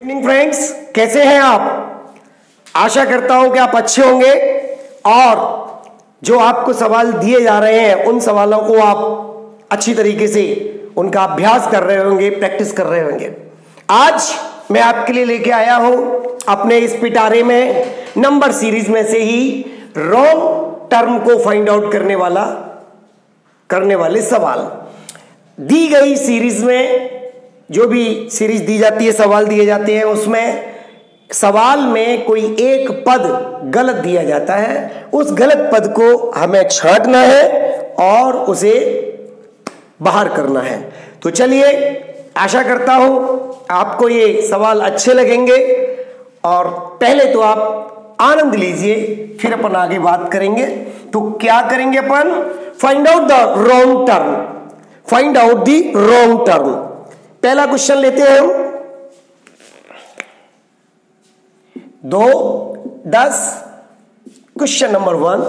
Evening friends, कैसे हैं आप। आशा करता हूं कि आप अच्छे होंगे और जो आपको सवाल दिए जा रहे हैं उन सवालों को आप अच्छी तरीके से उनका अभ्यास कर रहे होंगे, प्रैक्टिस कर रहे होंगे। आज मैं आपके लिए लेके आया हूं अपने इस पिटारे में नंबर सीरीज में से ही रॉन्ग टर्म को फाइंड आउट करने वाले सवाल। दी गई सीरीज में जो भी सीरीज दी जाती है, सवाल दिए जाते हैं, उसमें सवाल में कोई एक पद गलत दिया जाता है। उस गलत पद को हमें छांटना है और उसे बाहर करना है। तो चलिए, आशा करता हूं आपको ये सवाल अच्छे लगेंगे और पहले तो आप आनंद लीजिए, फिर अपन आगे बात करेंगे। तो क्या करेंगे अपन? Find out the wrong term. Find out the wrong term. पहला क्वेश्चन लेते हैं हम। 2, 10, क्वेश्चन नंबर 1।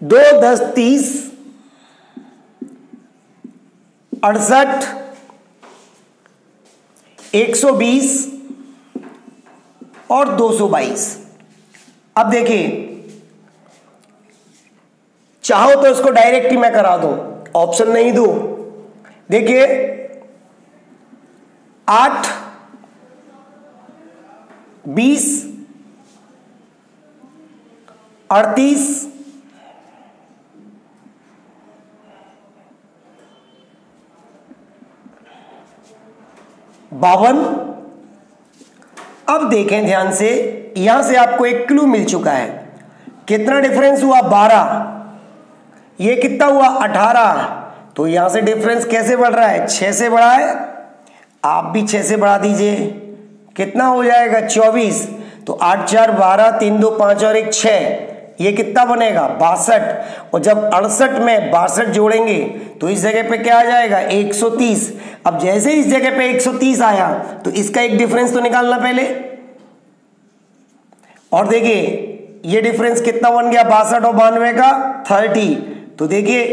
2, 10, 30, 68, 120 और 222। अब देखिए, चाहो तो इसको डायरेक्ट ही मैं करा दूं, ऑप्शन नहीं दूं। देखिए, 8, 20, 38, 52। अब देखें ध्यान से, यहां से आपको एक क्लू मिल चुका है। कितना डिफरेंस हुआ? 12। ये कितना हुआ? 18। तो यहां से डिफरेंस कैसे बढ़ रहा है? 6 से बढ़ा है। आप भी 6 से बढ़ा दीजिए, कितना हो जाएगा? 24। तो 8, 4, 12, 3, 2, 5 और 1, 6। ये कितना बनेगा? 62। और जब 68 में 62 जोड़ेंगे तो इस जगह पे क्या आ जाएगा? 130। अब जैसे इस जगह पे 130 आया तो इसका एक डिफरेंस तो निकालना पहले। और देखिए, ये डिफरेंस कितना बन गया? 62 और 92 का 30। तो देखिए,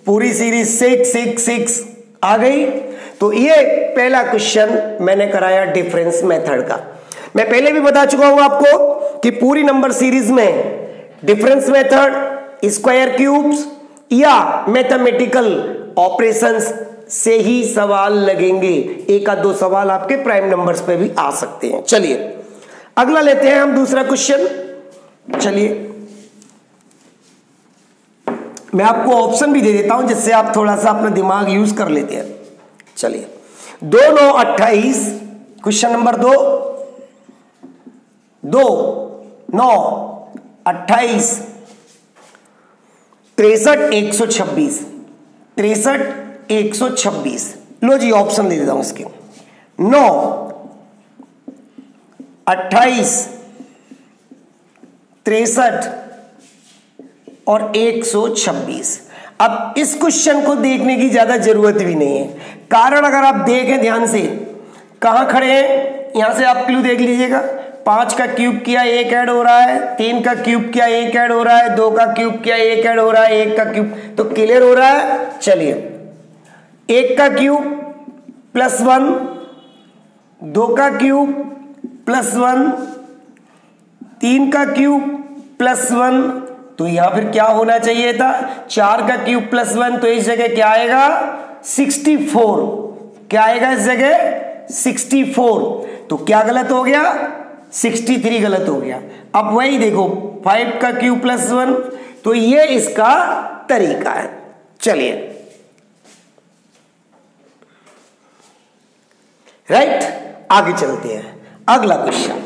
पूरी सीरीज 6, 6, 6 आ गई। तो ये पहला क्वेश्चन मैंने कराया डिफरेंस मेथड का। मैं पहले भी बता चुका हूं आपको कि पूरी नंबर सीरीज में डिफरेंस मेथड, स्क्वायर क्यूब्स या मैथमेटिकल ऑपरेशंस से ही सवाल लगेंगे। एक आध दो सवाल आपके प्राइम नंबर्स पे भी आ सकते हैं। चलिए अगला लेते हैं हम, दूसरा क्वेश्चन। चलिए, मैं आपको ऑप्शन भी दे देता हूं जिससे आप थोड़ा सा अपना दिमाग यूज कर लेते हैं। चलिए, 2, 9, 28, क्वेश्चन नंबर 2। 2, 9, 28, 63, 126। 63, 126। लो जी, ऑप्शन दे देता हूं इसके। 9, 28, 63 और 126। अब इस क्वेश्चन को देखने की ज्यादा जरूरत भी नहीं है। कारण अगर आप देखें ध्यान से, कहां खड़े हैं, यहां से आप क्लू देख लीजिएगा। 5 का क्यूब किया 1 ऐड हो रहा है, 3 का क्यूब किया 1 ऐड हो रहा है, 2 का क्यूब किया 1 ऐड हो रहा है, 1 का क्यूब। तो क्लियर हो रहा है। चलिए, 1 का क्यूब +1, 2 का क्यूब +1, 3 का क्यूब +1। तो यहां फिर क्या होना चाहिए था? 4 का क्यूब +1। तो इस जगह क्या आएगा? 64। क्या आएगा इस जगह? 64। तो क्या गलत हो गया? 63 गलत हो गया। अब वही देखो, 5 का क्यूब +1। तो ये इसका तरीका है। चलिए, राइट, आगे चलते हैं। अगला क्वेश्चन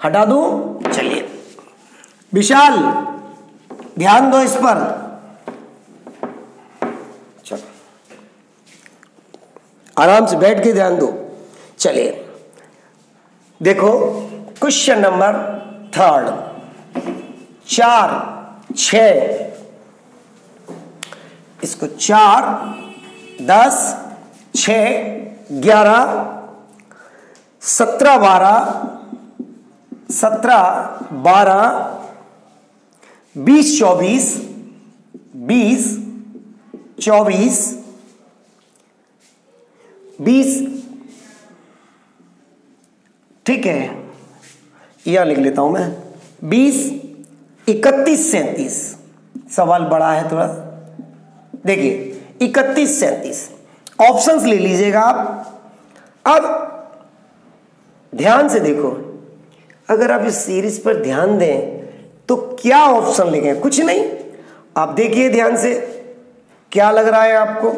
हटा दूं? चलिए विशाल, ध्यान दो इस पर। चलो, आराम से बैठ के ध्यान दो। चलिए देखो, क्वेश्चन नंबर 3। 4, 6, इसको 4, 10, 6, 11, 17, 12, 17, 12, 20, 24, 20, 24, 20, ठीक है, यह लिख लेता हूं मैं 20, 31, 37। सवाल बड़ा है थोड़ा, देखिए 31, 37 ऑप्शंस ले लीजिएगा आप। अब ध्यान से देखो, अगर आप इस सीरीज पर ध्यान दें तो क्या ऑप्शन लिखे, कुछ नहीं। आप देखिए ध्यान से, क्या लग रहा है आपको,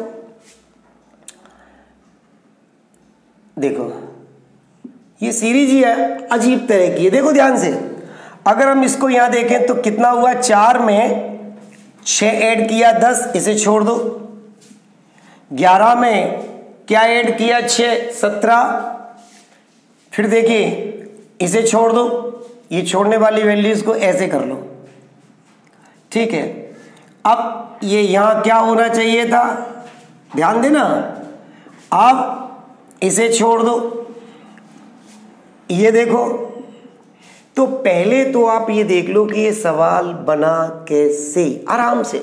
देखो ये सीरीज ही है, अजीब तरह की है। देखो ध्यान से, अगर हम इसको यहां देखें तो कितना हुआ, 4 में 6 ऐड किया 10, इसे छोड़ दो। 11 में क्या ऐड किया 6, 17। फिर देखिए इसे छोड़ दो, ये छोड़ने वाली वैल्यूज को ऐसे कर लो, ठीक है। अब ये यहां क्या होना चाहिए था, ध्यान देना। अब इसे छोड़ दो, ये देखो। तो पहले तो आप ये देख लो कि ये सवाल बना कैसे, आराम से।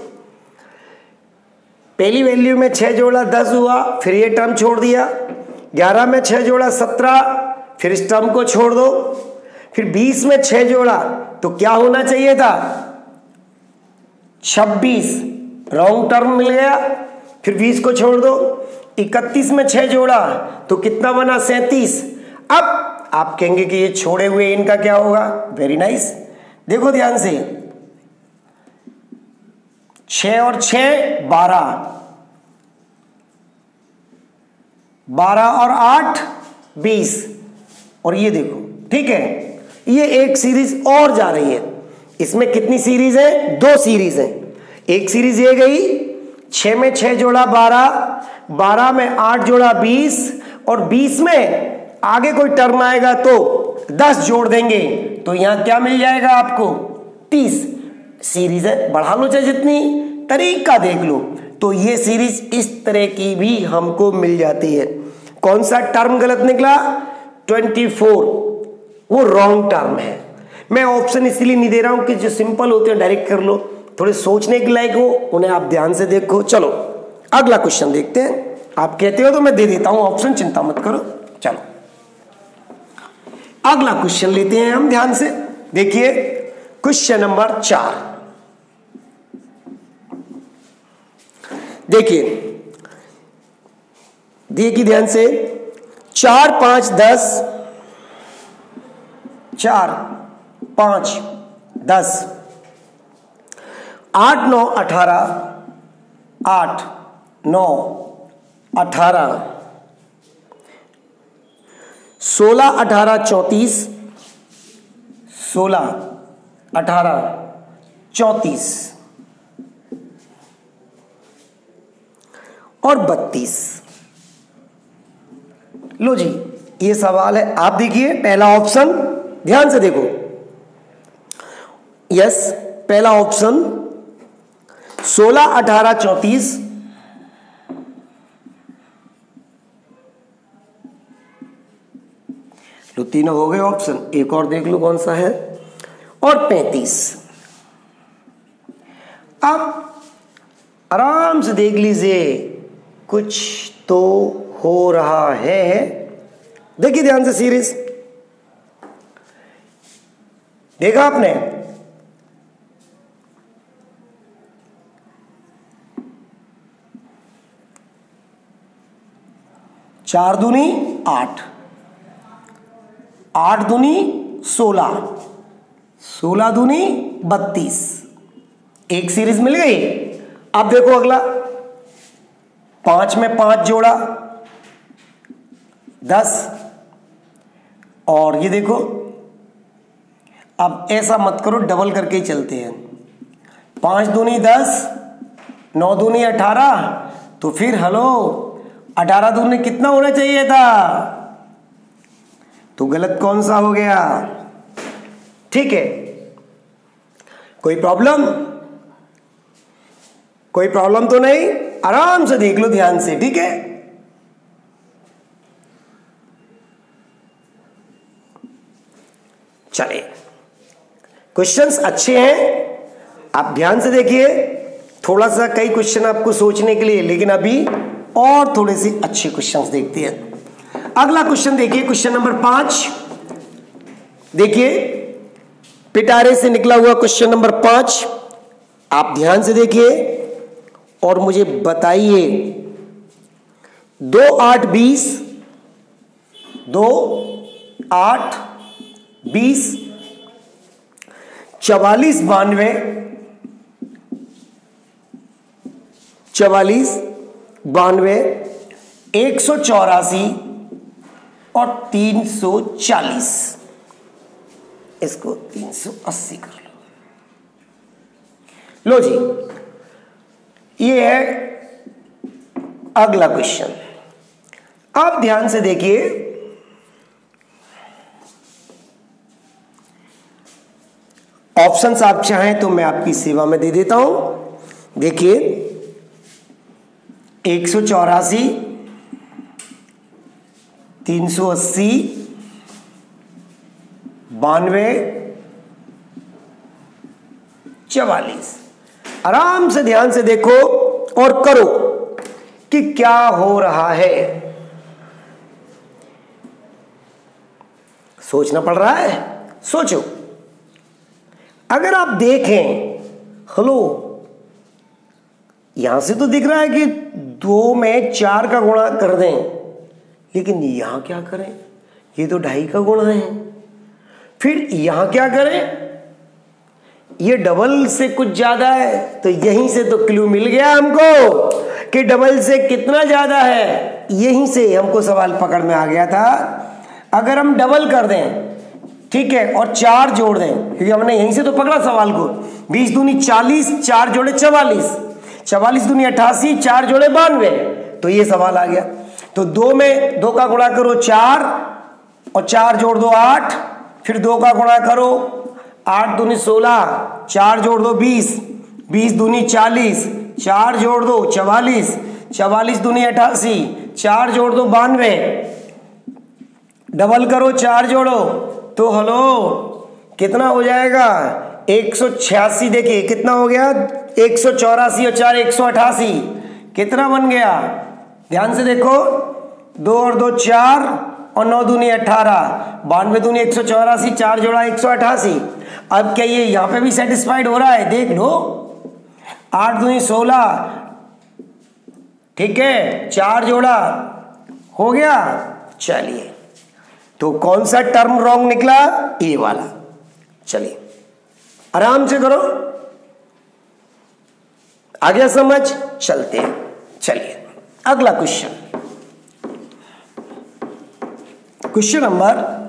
पहली वैल्यू में 6 जोड़ा 10 हुआ, फिर ये टर्म छोड़ दिया। 11 में 6 जोड़ा 17, फिर इस टर्म को छोड़ दो। फिर 20 में 6 जोड़ा तो क्या होना चाहिए था, 26, रॉन्ग टर्म मिल गया। फिर 20 को छोड़ दो। 31 में 6 जोड़ा तो कितना बना, 37। अब आप कहेंगे कि ये छोड़े हुए इनका क्या होगा, वेरी नाइस। देखो ध्यान से, 6 और 6 12, 12 और 8 20, और ये देखो, ठीक है। ये एक सीरीज और जा रही है, इसमें कितनी सीरीज है, 2 सीरीज है। एक सीरीज ये गई, 6 में 6 जोड़ा 12, 12 में 8 जोड़ा 20, और 20 में आगे कोई टर्म आएगा तो 10 जोड़ देंगे, तो यहां क्या मिल जाएगा आपको, 30। सीरीज है, बढ़ा लो चाहे जितनी, तरीका देख लो। तो ये सीरीज इस तरह की भी हमको मिल जाती है। कौन सा टर्म गलत निकला, 24, वो रॉन्ग टर्म है। मैं ऑप्शन इसलिए नहीं दे रहा हूं कि जो सिंपल होते हैं डायरेक्ट कर लो, थोड़े सोचने के लायक हो उन्हें आप ध्यान से देखो। चलो अगला क्वेश्चन देखते हैं। आप कहते हो तो मैं दे देता हूं ऑप्शन, चिंता मत करो। चलो अगला क्वेश्चन लेते हैं हम ध्यान से। देखिए क्वेश्चन नंबर 4, देखिए ध्यान से। 4 5 10, 4 5 10, 8 9 18, 8 9 18, 16 18 34, 16 18 34 और 32। लो जी, ये सवाल है। आप देखिए पहला ऑप्शन, ध्यान से देखो। यस, पहला ऑप्शन 16 18 34, लो तीनों हो गए ऑप्शन। एक और देख लो कौन सा है, और 35। अब आराम से देख लीजिए, कुछ तो हो रहा है। देखिए ध्यान से, सीरीज देखा आपने, चार दूनी 8, 8 दूनी 16, 16 दूनी 32, एक सीरीज मिल गई। अब देखो अगला, 5 में 5 जोड़ा 10, और ये देखो, अब ऐसा मत करो, डबल करके ही चलते हैं। 5 दूनी 10, 9 दूनी 18, तो फिर हेलो 18 दूनी कितना होना चाहिए था, तो गलत कौन सा हो गया। ठीक है, कोई प्रॉब्लम, कोई प्रॉब्लम तो नहीं, आराम से देख लो ध्यान से, ठीक है। चलिए, क्वेश्चंस अच्छे हैं, आप ध्यान से देखिए। थोड़ा सा कई क्वेश्चन आपको सोचने के लिए, लेकिन अभी और थोड़े से अच्छे क्वेश्चंस देखते हैं। अगला क्वेश्चन देखिए, क्वेश्चन नंबर 5। देखिए पिटारे से निकला हुआ क्वेश्चन नंबर 5, आप ध्यान से देखिए और मुझे बताइए। 2 8 20, 2 8 20, 44 92, 44 92, 184 और 340। इसको 380 कर लो जी। ये है अगला क्वेश्चन। आप ध्यान से देखिए, ऑप्शंस आप चाहें तो मैं आपकी सेवा में दे देता हूं। देखिए 184, 380, 92, 44। आराम से ध्यान से देखो और करो कि क्या हो रहा है। सोचना पड़ रहा है, सोचो। अगर आप देखें, हेलो, यहां से तो दिख रहा है कि 2 में 4 का गुणा कर दें, लेकिन यहां क्या करें? ये तो 2.5 का गुणा है। फिर यहां क्या करें? ये डबल से कुछ ज्यादा है, तो यहीं से तो क्लू मिल गया हमको कि डबल से कितना ज्यादा है। यहीं से हमको सवाल पकड़ में आ गया था। अगर हम डबल कर दें, ठीक है, और 4 जोड़ दें, क्योंकि हमने यहीं से तो पकड़ा सवाल को। 20 दूनी 40, 4 जोड़े 44, 44 दूनी 88, 4 जोड़े 92, तो ये सवाल आ गया। तो 2 में 2 का गुणा करो 4 और 4 जोड़ दो 8, फिर 2 का गुणा करो 8 दूनी 16, 4 जोड़ दो 20, 20 दूनी 40, 4 जोड़ दो 44, 44 दूनी 88, 4 जोड़ दो 92, डबल करो 4 जोड़ो, तो हेलो कितना हो जाएगा? 186। देखिए कितना हो गया? 184 और 4 188, कितना बन गया? ध्यान से देखो, 2 और 2 4 और 9 दूनी 18, 92 दूनी 184, 4 जोड़ा 188। अब क्या ये यहां पे भी सेटिस्फाइड हो रहा है? देख लो, 8 दूनी 16, ठीक है, 4 जोड़ा हो गया। चलिए, तो कौन सा टर्म रॉन्ग निकला? ये वाला। चलिए आराम से करो, आ गया समझ? चलते हैं। चलिए अगला क्वेश्चन, क्वेश्चन नंबर,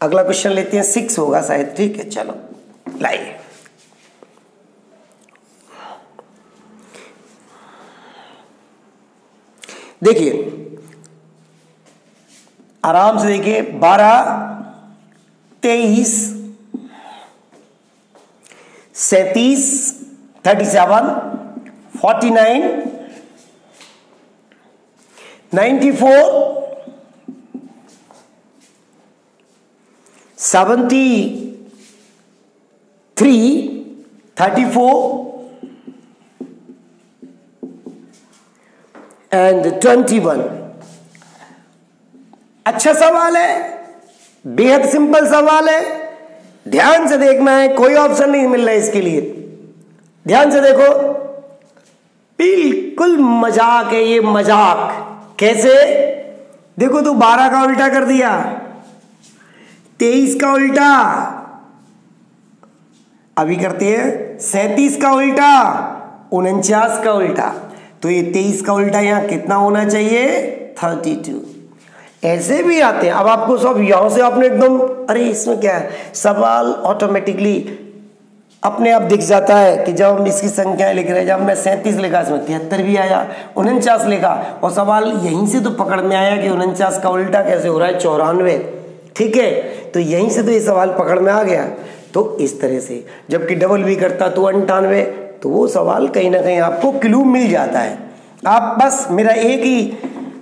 अगला क्वेश्चन लेते हैं 6 होगा शायद, ठीक है। चलो लाइए, देखिए आराम से देखिए। 12 23 37 37 49 94 73 34 एंड 21। अच्छा सवाल है, बेहद सिंपल सवाल है। ध्यान से देखना है, कोई ऑप्शन नहीं मिल रहा है इसके लिए। ध्यान से देखो, बिल्कुल मजाक है ये, मजाक। कैसे? देखो, तू 12 का उल्टा कर दिया, 23 का उल्टा, अभी करते हैं 37 का उल्टा, 49 का उल्टा। तो ये 23 का उल्टा यहां कितना होना चाहिए? 32। ऐसे भी आते हैं। अब आपको सब यहां से आपने एकदम, अरे इसमें क्या है, सवाल ऑटोमेटिकली अपने आप दिख जाता है कि जब हम इसकी संख्याएं लिख रहे हैं, जब मैं 37 लिखा इसमें 73 भी आया, 49 लिखा और सवाल यहीं से तो पकड़ में आया कि 49 का उल्टा कैसे हो रहा है? 94। ठीक है, तो यहीं से तो ये सवाल पकड़ में आ गया। तो इस तरह से, जबकि डबल भी करता तो 98, तो वो सवाल कहीं ना कहीं आपको क्लू मिल जाता है। आप बस मेरा एक ही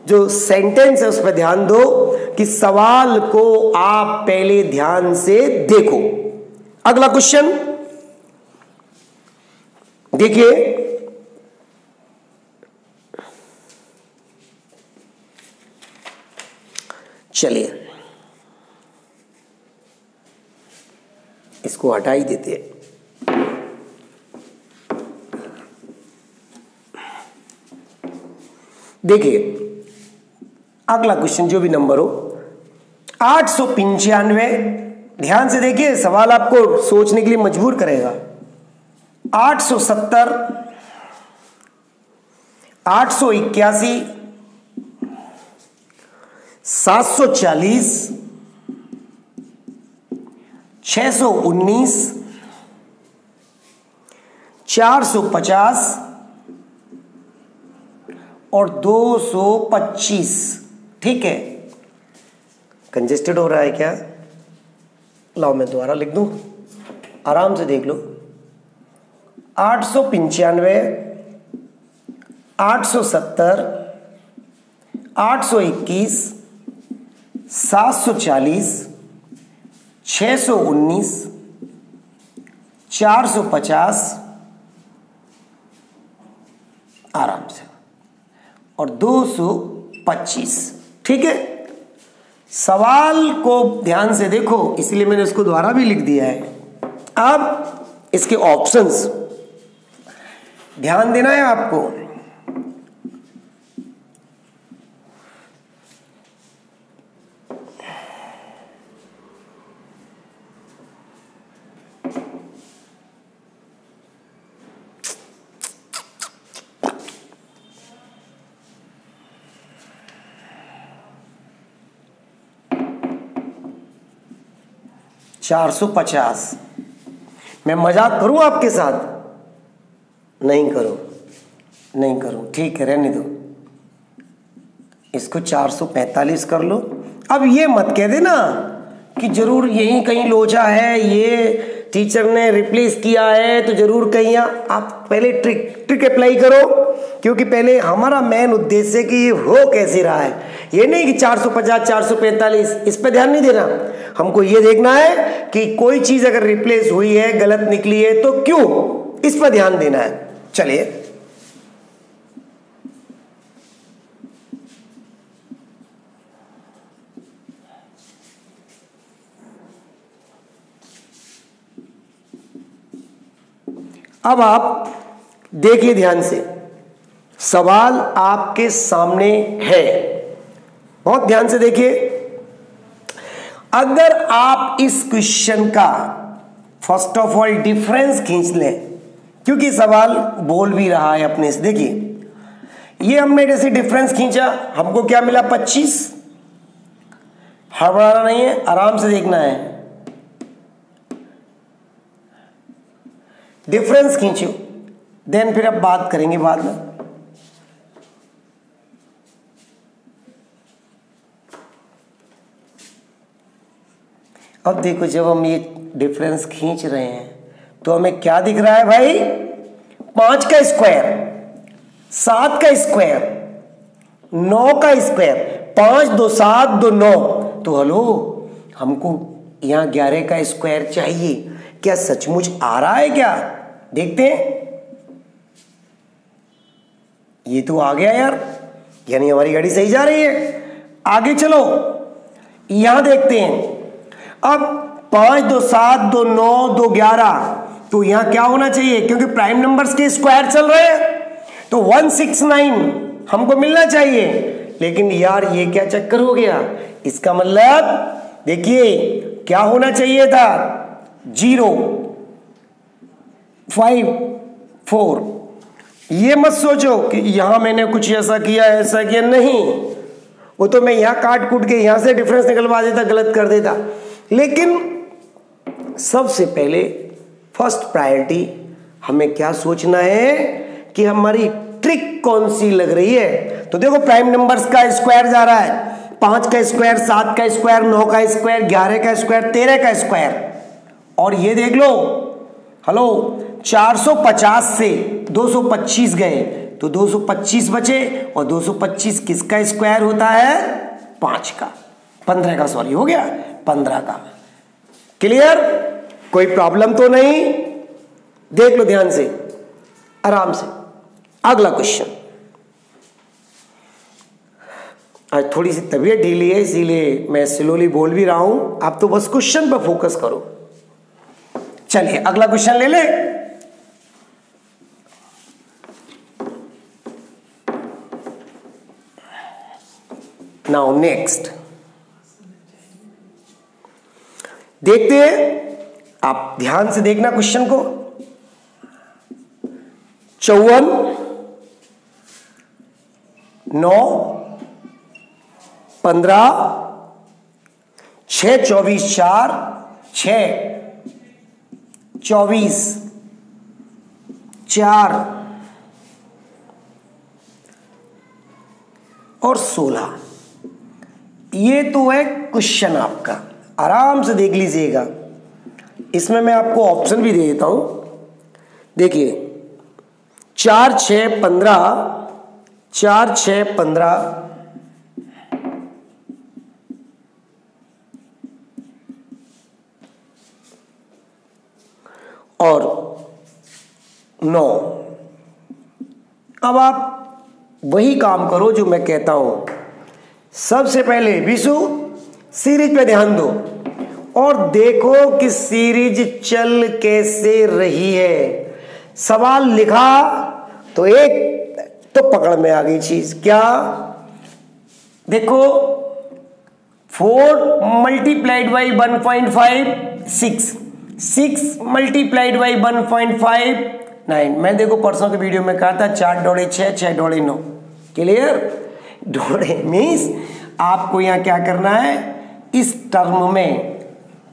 जो सेंटेंस है उस पर ध्यान दो कि सवाल को आप पहले ध्यान से देखो। अगला क्वेश्चन देखिए, चलिए इसको हटा ही देते हैं। देखिए अगला क्वेश्चन जो भी नंबर हो, 895, ध्यान से देखिए सवाल आपको सोचने के लिए मजबूर करेगा। 870, 881, 740, 619, 450 और 225। ठीक है, कंजेस्टेड हो रहा है क्या? लाओ मैं दोबारा लिख दूं, आराम से देख लो। 895, 870, 821, 740, 619, 450, आराम से, और 225। ठीक है, सवाल को ध्यान से देखो, इसलिए मैंने इसको दोबारा भी लिख दिया है। अब इसके ऑप्शंस ध्यान देना है आपको। $450। मैं मजाक करूं आपके साथ? नहीं करो, नहीं करूं, ठीक है रहने दो। इसको 445 कर लो। अब ये मत कह देना कि जरूर यहीं कहीं लोचा है, ये टीचर ने रिप्लेस किया है तो जरूर कहीं। आप पहले ट्रिक अप्लाई करो, क्योंकि पहले हमारा मेन उद्देश्य कि ये हो कैसे रहा है। ये नहीं कि 450, 445, इस पे ध्यान नहीं देना। हमको ये देखना है कि कोई चीज अगर रिप्लेस हुई है, गलत निकली है तो क्यों, इस पर ध्यान देना है। चलिए अब आप देखिए ध्यान से, सवाल आपके सामने है, बहुत ध्यान से देखिए। अगर आप इस क्वेश्चन का फर्स्ट ऑफ ऑल डिफरेंस खींच लें, क्योंकि सवाल बोल भी रहा है अपने से। देखिए ये हमने जैसे डिफरेंस खींचा, हमको क्या मिला? 25। हड़बड़ाना नहीं है, आराम से देखना है। डिफरेंस खींचो, देन फिर अब बात करेंगे बाद में। अब देखो जब हम ये डिफरेंस खींच रहे हैं तो हमें क्या दिख रहा है भाई? 5 का स्क्वायर, 7 का स्क्वायर, 9 का स्क्वायर, 5 2 7 2 9। तो हेलो, हमको यहां 11 का स्क्वायर चाहिए। क्या सचमुच आ रहा है क्या? देखते हैं। ये तो आ गया यार, यानी हमारी गाड़ी सही जा रही है। आगे चलो, यहां देखते हैं। अब 5 2 7 2 9 2 11, तो यहां क्या होना चाहिए? क्योंकि प्राइम नंबर्स के स्क्वायर चल रहे हैं तो 169 हमको मिलना चाहिए। लेकिन यार ये क्या चक्कर हो गया? इसका मतलब देखिए क्या होना चाहिए था? 0 5 4। ये मत सोचो कि यहां मैंने कुछ ऐसा किया ऐसा किया, नहीं। वो तो मैं यहां काट कूट के यहां से डिफरेंस निकलवा देता, गलत कर देता। लेकिन सबसे पहले फर्स्ट प्रायोरिटी हमें क्या सोचना है कि हमारी ट्रिक कौन सी लग रही है। तो देखो प्राइम नंबर्स का स्क्वायर जा रहा है, 5 का स्क्वायर, 7 का स्क्वायर, 9 का स्क्वायर, 11 का स्क्वायर, 13 का स्क्वायर। और ये देख लो, हेलो, 450 से 225 गए तो 225 बचे, और 225 किसका स्क्वायर होता है? 5 का, 15 का, सॉरी हो गया 15 का। क्लियर? कोई प्रॉब्लम तो नहीं? देख लो ध्यान से, आराम से। अगला क्वेश्चन। आज थोड़ी सी तबीयत ढीली है, इसीलिए मैं स्लोली बोल भी रहा हूं। आप तो बस क्वेश्चन पर फोकस करो। चलिए अगला क्वेश्चन ले ले। नाउ नेक्स्ट देखते हैं, आप ध्यान से देखना क्वेश्चन को। 54 9 15 6 24 4 6 24 4 और 16। ये तो है क्वेश्चन आपका, आराम से देख लीजिएगा। इसमें मैं आपको ऑप्शन भी दे देता हूं। देखिए 4 6 15 4 6 15 और 9। अब आप वही काम करो जो मैं कहता हूं। सबसे पहले विशु सीरीज पे ध्यान दो और देखो कि सीरीज चल कैसे रही है। सवाल लिखा तो एक तो पकड़ में आ गई चीज, क्या? देखो 4 मल्टीप्लाइड बाई 1.5 6 मल्टीप्लाइड बाई 1.5 9। मैं देखो परसों के वीडियो में कहा था 4 डोड़े 6 6 डोड़े 9। क्लियर? डोड़े मीन्स आपको यहां क्या करना है, इस टर्म में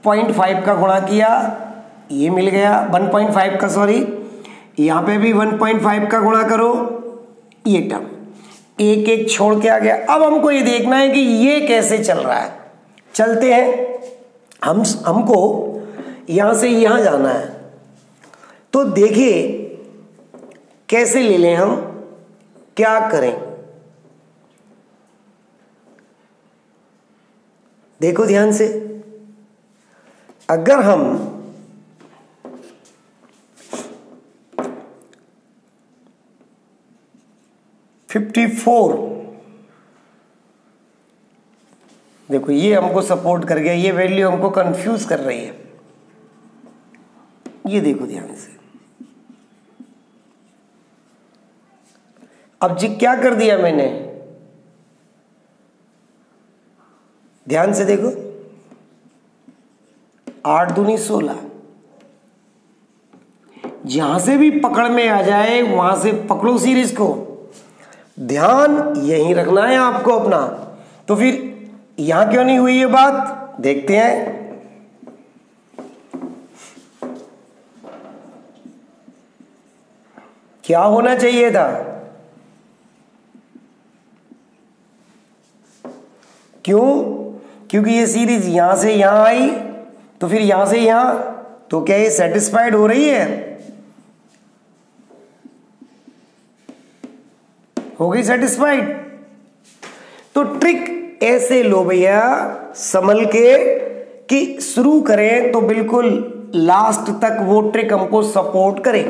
0.5 का गुणा किया, ये मिल गया 1.5 का, सॉरी यहां पे भी 1.5 का गुणा करो, ये टर्म एक एक छोड़ के आ गया। अब हमको ये देखना है कि ये कैसे चल रहा है। चलते हैं, हमको यहां से यहां जाना है। तो देखिए कैसे ले लें हम, क्या करें। देखो ध्यान से, अगर हम $54, देखो ये हमको सपोर्ट कर गया, ये वैल्यू हमको कंफ्यूज कर रही है। ये देखो ध्यान से, अब जी क्या कर दिया मैंने, ध्यान से देखो 8 दूनी 16। जहां से भी पकड़ में आ जाए वहां से पकड़ो सीरीज को, ध्यान यहीं रखना है आपको अपना। तो फिर यहां क्यों नहीं हुई ये बात, देखते हैं। क्या होना चाहिए था, क्यों? क्योंकि ये सीरीज यहां से यहां आई, तो फिर यहां से यहां, तो क्या ये सेटिस्फाइड हो रही है? हो गई सेटिस्फाइड। तो ट्रिक ऐसे लो भैया संभल के, कि शुरू करें तो बिल्कुल लास्ट तक वो ट्रिक हमको सपोर्ट करे।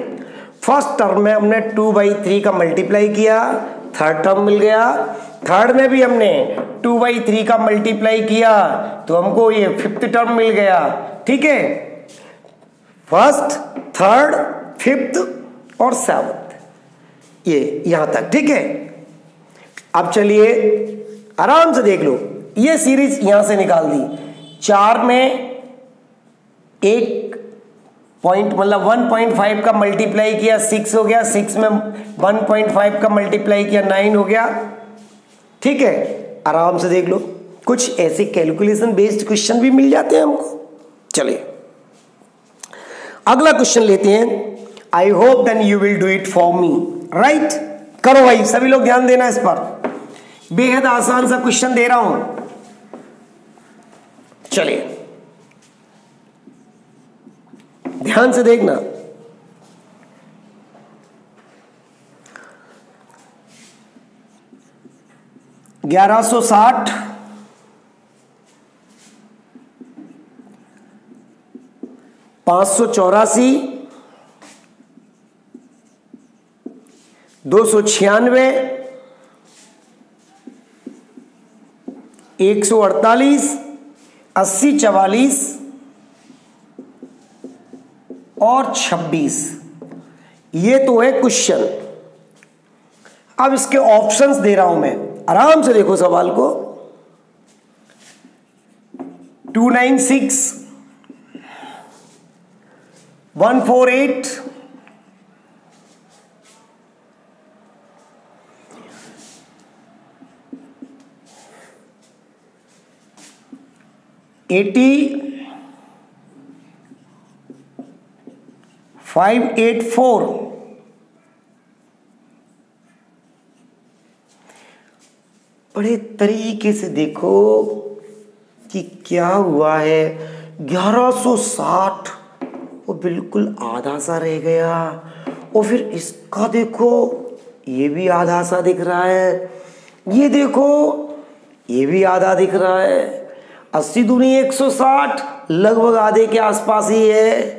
फर्स्ट टर्म में हमने 2/3 का मल्टीप्लाई किया, थर्ड टर्म मिल गया। थर्ड में भी हमने 2/3 का मल्टीप्लाई किया, तो हमको ये फिफ्थ टर्म मिल गया। ठीक है, फर्स्ट, थर्ड, फिफ्थ और सेवंथ, ये यहां तक। ठीक है, अब चलिए आराम से देख लो। ये सीरीज यहां से निकाल दी। 4 में एक पॉइंट मतलब 1.5 का मल्टीप्लाई किया 6 हो गया, 6 में 1.5 का मल्टीप्लाई किया 9 हो गया। ठीक है, आराम से देख लो, कुछ ऐसे कैलकुलेशन बेस्ड क्वेश्चन भी मिल जाते हैं हमको। चलिए अगला क्वेश्चन लेते हैं। I hope then you will do it for me, right? करो भाई, सभी लोग ध्यान देना इस पर, बेहद आसान सा क्वेश्चन दे रहा हूं। चलिए ध्यान से देखना। $1160 584 296 148 80 44 और 26। ये तो है क्वेश्चन। अब इसके ऑप्शंस दे रहा हूं मैं, आराम से देखो सवाल को। 296, 148, 80, 584, बड़े तरीके से देखो कि क्या हुआ है। 1160 वो बिल्कुल आधा सा रह गया, और फिर इसका देखो ये भी आधा सा दिख रहा है, ये देखो ये भी आधा दिख रहा है। 80 दूनी 160, लगभग आधे के आसपास ही है।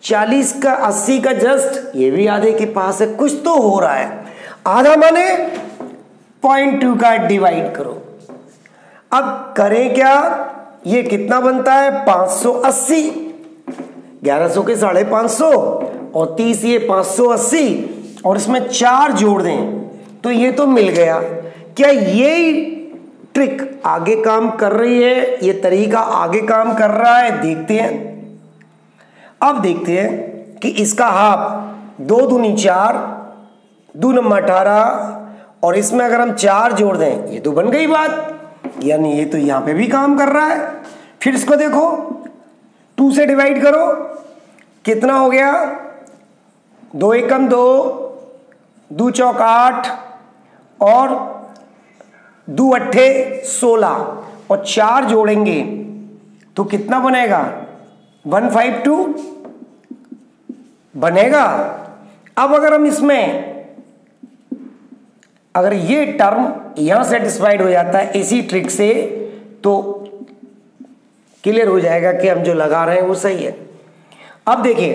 40 का 80 का जस्ट ये भी आधे के पास है। कुछ तो हो रहा है। आधा माने 0.2 का डिवाइड करो। अब करें क्या, ये कितना बनता है 580, 1100 के 550 और 30 ये 580, और इसमें 4 जोड़ दें तो ये तो मिल गया। क्या ये ट्रिक आगे काम कर रही है, ये तरीका आगे काम कर रहा है? देखते हैं। अब देखते हैं कि इसका हाफ 2 दूनी 4, 2 नंबर 18, और इसमें अगर हम 4 जोड़ दें ये तो बन गई बात, यानी ये तो यहां पे भी काम कर रहा है। फिर इसको देखो 2 से डिवाइड करो, कितना हो गया? 2 एकम 2, 2 चौक 8 और 2 अट्ठे 16, और 4 जोड़ेंगे तो कितना बनेगा? 152 बनेगा। अब अगर हम इसमें अगर ये टर्म यहां सेटिस्फाइड हो जाता है इसी ट्रिक से, तो क्लियर हो जाएगा कि हम जो लगा रहे हैं वो सही है। अब देखिए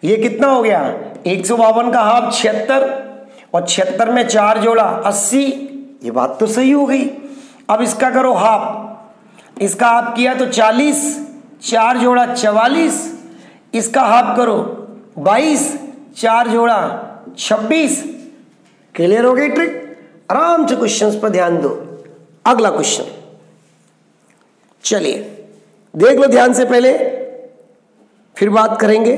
ये कितना हो गया? 152 का हाफ 76, और 76 में 4 जोड़ा 80, ये बात तो सही हो गई। अब इसका करो हाफ, इसका हाफ किया तो 40, 4 जोड़ा 44, इसका हाफ करो 22, 4 जोड़ा 26। क्लियर हो गई ट्रिक? आराम से क्वेश्चंस पर ध्यान दो। अगला क्वेश्चन चलिए देख लो ध्यान से, पहले फिर बात करेंगे।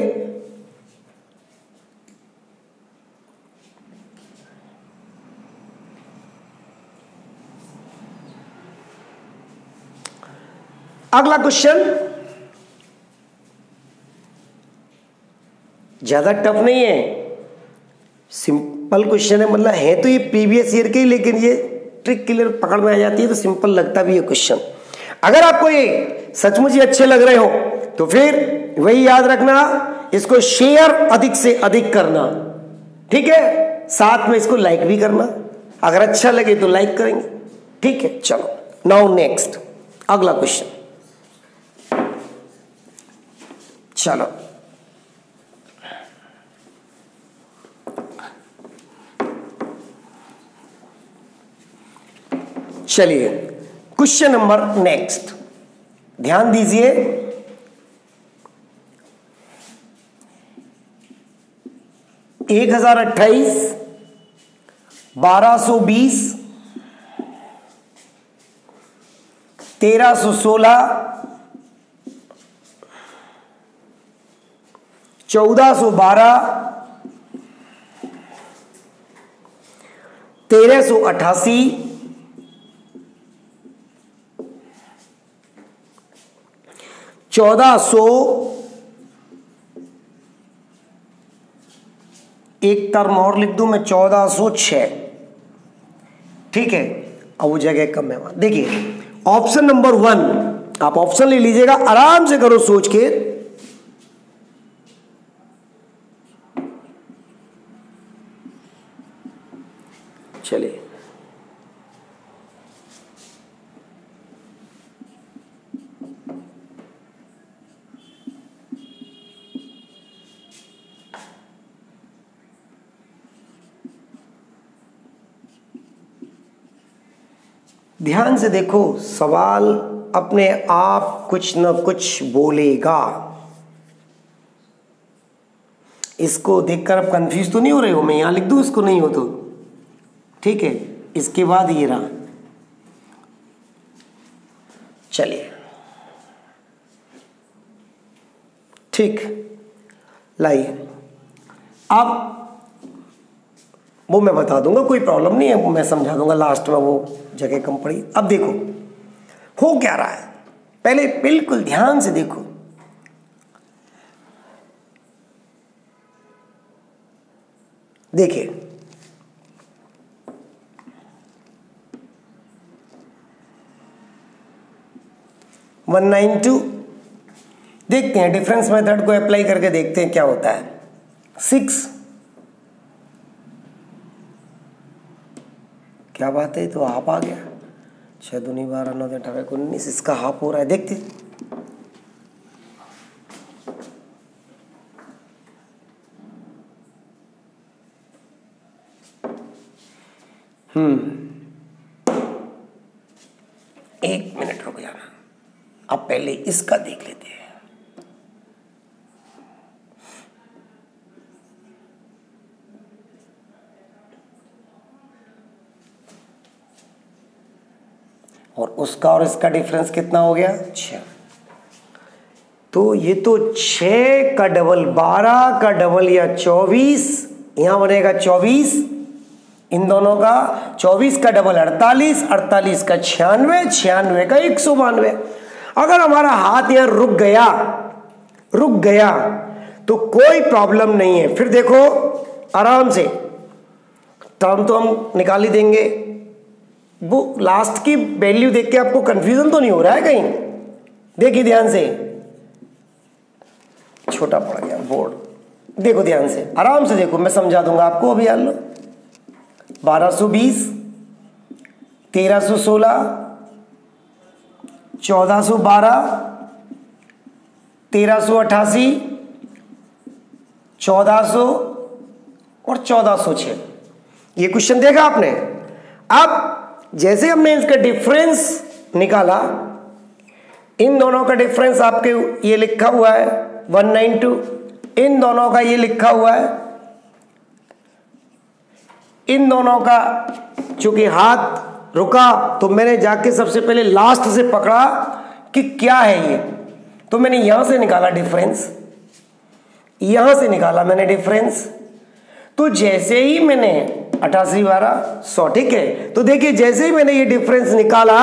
अगला क्वेश्चन ज्यादा टफ नहीं है, सिंपल क्वेश्चन है। मतलब है तो ये प्रीवियस ईयर के ही, लेकिन ये ट्रिक क्लियर पकड़ में आ जाती है तो सिंपल लगता भी है क्वेश्चन। अगर आपको ये सचमुच ही अच्छे लग रहे हो तो फिर वही याद रखना, इसको शेयर अधिक से अधिक करना, ठीक है? साथ में इसको लाइक भी करना, अगर अच्छा लगे तो लाइक करेंगे, ठीक है? चलो नाउ नेक्स्ट अगला क्वेश्चन। चलो चलिए क्वेश्चन नंबर नेक्स्ट, ध्यान दीजिए। एक 1028, 1220, 1316, 1412, 1388, 1400, एक टर्म और लिख दूं मैं 1406, ठीक है? अब वो जगह कम है वहां। देखिए ऑप्शन नंबर 1, आप ऑप्शन ले लीजिएगा, आराम से करो सोच के। चलिए ध्यान से देखो, सवाल अपने आप कुछ न कुछ बोलेगा, इसको देखकर आप कंफ्यूज तो नहीं हो रहे हो? मैं यहाँ लिख दूँ इसको, नहीं हो तो ठीक है। इसके बाद ये रहा, चलिए ठीक, लाइए अब वो मैं बता दूंगा, कोई प्रॉब्लम नहीं है, मैं समझा दूंगा लास्ट में, वो जगह कम पड़ी। अब देखो हो क्या रहा है, पहले बिल्कुल ध्यान से देखो। देखिए 192, देखते हैं डिफरेंस मेथड को अप्लाई करके देखते हैं क्या होता है। 6, क्या बात है, तो हाफ आ गया। 6 दूनी 12, 9 18 19, इसका हाफ हो रहा है, देखते। एक मिनट रुक जाना, अब पहले इसका देख लेते हैं। और उसका और इसका डिफरेंस कितना हो गया? 6। तो ये तो 6 का डबल 12 का डबल या 24, यहां बनेगा 24, इन दोनों का 24 का डबल 48, 48 का 96, 96 का 192। अगर हमारा हाथ यहां रुक गया तो कोई प्रॉब्लम नहीं है। फिर देखो आराम से टर्म तो हम निकाल ही देंगे। वो लास्ट की वैल्यू देख के आपको कंफ्यूजन तो नहीं हो रहा है कहीं? देखिए ध्यान से, छोटा पड़ गया बोर्ड, देखो ध्यान से, आराम से देखो, मैं समझा दूंगा आपको। अभी यार लो 1220, 1316, 1412, 1388, 1400 और 1406, ये क्वेश्चन देखा आपने। अब जैसे हमने इसका डिफरेंस निकाला, इन दोनों का डिफरेंस आपके ये लिखा हुआ है 192, इन दोनों का ये लिखा हुआ है, इन दोनों का चूंकि हाथ रुका तो मैंने जाके सबसे पहले लास्ट से पकड़ा कि क्या है ये, तो मैंने यहां से निकाला डिफरेंस, यहां से निकाला मैंने डिफरेंस। तो जैसे ही मैंने 88 12 100, ठीक है, तो देखिए जैसे ही मैंने ये डिफरेंस निकाला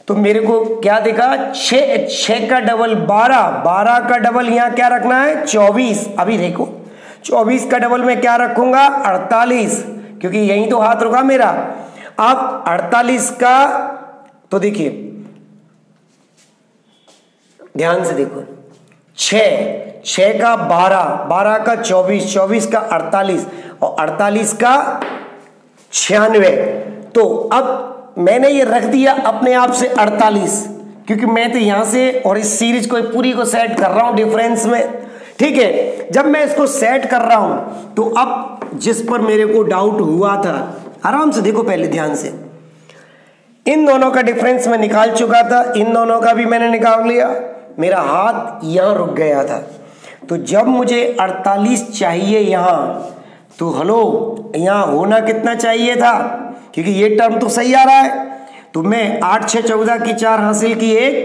तो मेरे को क्या दिखा? 6 का डबल 12, 12 का डबल यहां क्या रखना है? 24। अभी देखो 24 का डबल में क्या रखूंगा? 48, क्योंकि यही तो हाथ रुका मेरा। अब 48 का, तो देखिए ध्यान से देखो, 6 का 12, 12 का 24, 24 का 48 और 48 का 96। तो अब मैंने ये रख दिया अपने आप से 48, क्योंकि मैं तो यहां से और इस सीरीज को पूरी को सेट कर रहा हूं डिफरेंस में, ठीक है। जब मैं इसको सेट कर रहा हूं तो अब जिस पर मेरे को डाउट हुआ था, आराम से देखो पहले ध्यान से, इन दोनों का डिफरेंस मैं निकाल चुका था, इन दोनों का भी मैंने निकाल लिया, मेरा हाथ यहां रुक गया था। तो जब मुझे 48 चाहिए यहां, तो हेलो यहां होना कितना चाहिए था? क्योंकि ये टर्म तो सही आ रहा है, तो मैं 8 6 14 की 4 हासिल की 1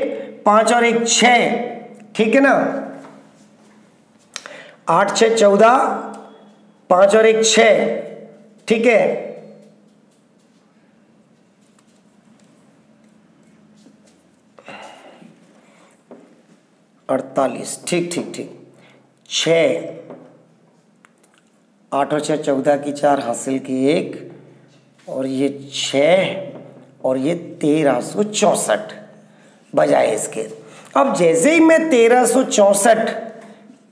5 और 1 6, ठीक है ना। 8 6 14, 5 और 1 6, ठीक है। अड़तालीस, ठीक ठीक ठीक, 6 8 और 6 14 की 4 हासिल की 1 और ये 6 और ये 1364 बजाय इसके। अब जैसे ही मैं 1364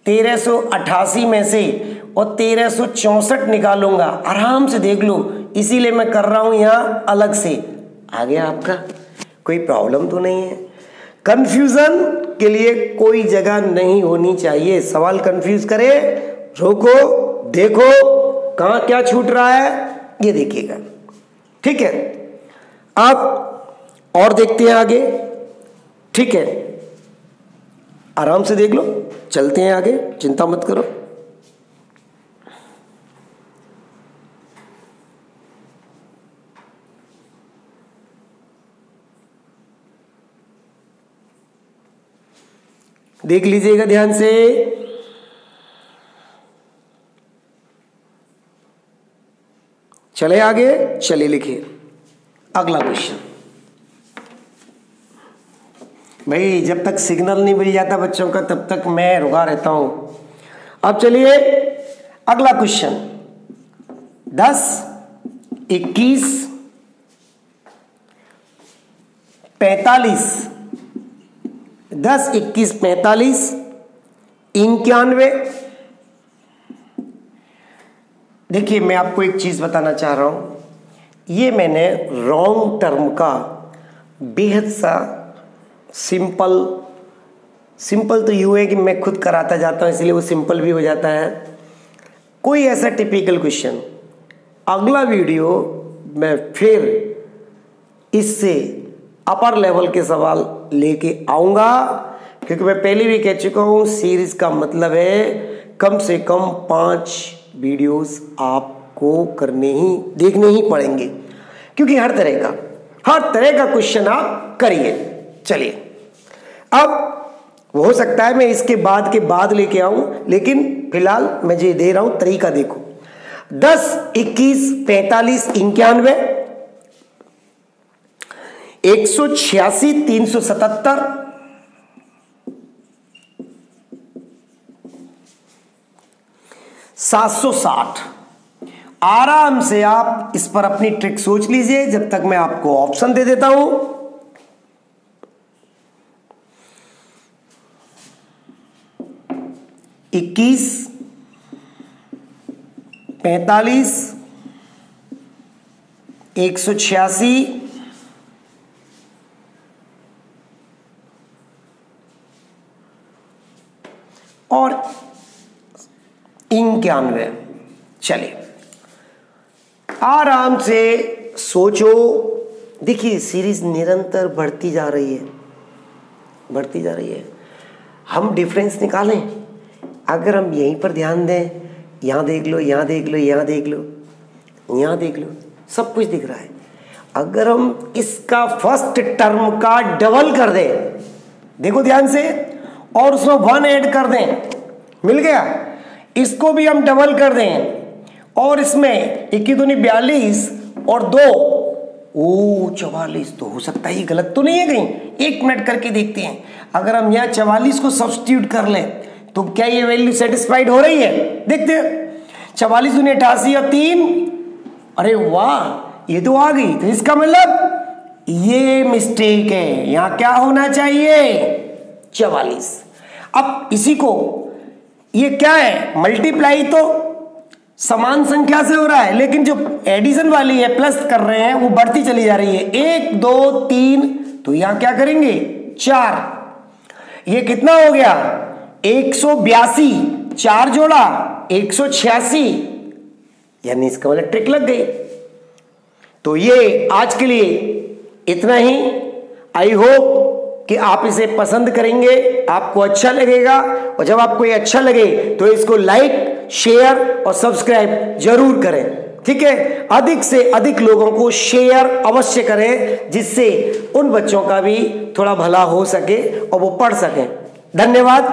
1388 में से और 1364 निकालूंगा, आराम से देख लो, इसीलिए मैं कर रहा हूं यहां अलग से। आ गया आपका? कोई प्रॉब्लम तो नहीं है? कंफ्यूजन के लिए कोई जगह नहीं होनी चाहिए। सवाल कंफ्यूज करे, रोको, देखो कहां क्या छूट रहा है, ये देखिएगा, ठीक है। अब और देखते हैं आगे, ठीक है, आराम से देख लो, चलते हैं आगे, चिंता मत करो। देख लीजिएगा ध्यान से। चले आगे, चलिए लिखिए अगला क्वेश्चन। भाई जब तक सिग्नल नहीं मिल जाता बच्चों का तब तक मैं रुका रहता हूं। अब चलिए अगला क्वेश्चन। 10, 21, 45, 10, 21, 45, 91। देखिए मैं आपको एक चीज बताना चाह रहा हूं, ये मैंने रॉन्ग टर्म का बेहद सा सिंपल तो यूं है कि मैं खुद कराता जाता हूं इसलिए वो सिंपल भी हो जाता है। कोई ऐसा टिपिकल क्वेश्चन अगला वीडियो मैं फिर इससे अपर लेवल के सवाल लेके आऊंगा, क्योंकि मैं पहले भी कह चुका हूं सीरीज का मतलब है कम से कम 5 वीडियोस आपको देखने ही पड़ेंगे, क्योंकि हर तरह का क्वेश्चन आप करिए। चलिए अब हो सकता है मैं इसके बाद लेके आऊं, लेकिन फिलहाल मैं जो दे रहा हूं तरीका देखो। 10, 21, 45, 91, 186, 377, 760। आराम से आप इस पर अपनी ट्रिक सोच लीजिए जब तक मैं आपको ऑप्शन दे देता हूं। 21, 45, 186 और 91। चलिए आराम से सोचो। देखिए सीरीज निरंतर बढ़ती जा रही है। हम डिफरेंस निकालें, अगर हम यहीं पर ध्यान दें, यहां देख लो, यहां देख लो, यहां देख लो, यहां देख लो, सब कुछ दिख रहा है। अगर हम इसका फर्स्ट टर्म का डबल कर दें, देखो ध्यान से, और उसमें 1 ऐड कर दें, मिल गया। इसको भी हम डबल कर दें और इसमें 1 दूनी 42 और 2 44। तो हो सकता है ये गलत तो नहीं है कहीं, 1 मिनट करके देखते हैं। अगर हम यहाँ 44 को सब्स्टिट्यूट कर लें तो क्या ये वैल्यू सेटिस्फाइड हो रही है? देखते हैं। 44 दूनी 88 और 3, अरे वाह ये तो आ गई। तो इसका मतलब ये मिस्टेक है, यहां क्या होना चाहिए? 44। अब इसी को, ये क्या है? मल्टीप्लाई तो समान संख्या से हो रहा है, लेकिन जो एडिशन वाली है, प्लस कर रहे हैं, वो बढ़ती चली जा रही है। 1 2 3, तो यहां क्या करेंगे? 4। ये कितना हो गया? 182। 4 जोड़ा 186, यानी इसका मतलब ट्रिक लग गई। तो ये आज के लिए इतना ही। आई होप कि आप इसे पसंद करेंगे, आपको अच्छा लगेगा। और जब आपको ये अच्छा लगे तो इसको लाइक, शेयर और सब्सक्राइब जरूर करें, ठीक है? अधिक से अधिक लोगों को शेयर अवश्य करें, जिससे उन बच्चों का भी थोड़ा भला हो सके और वो पढ़ सकें। धन्यवाद।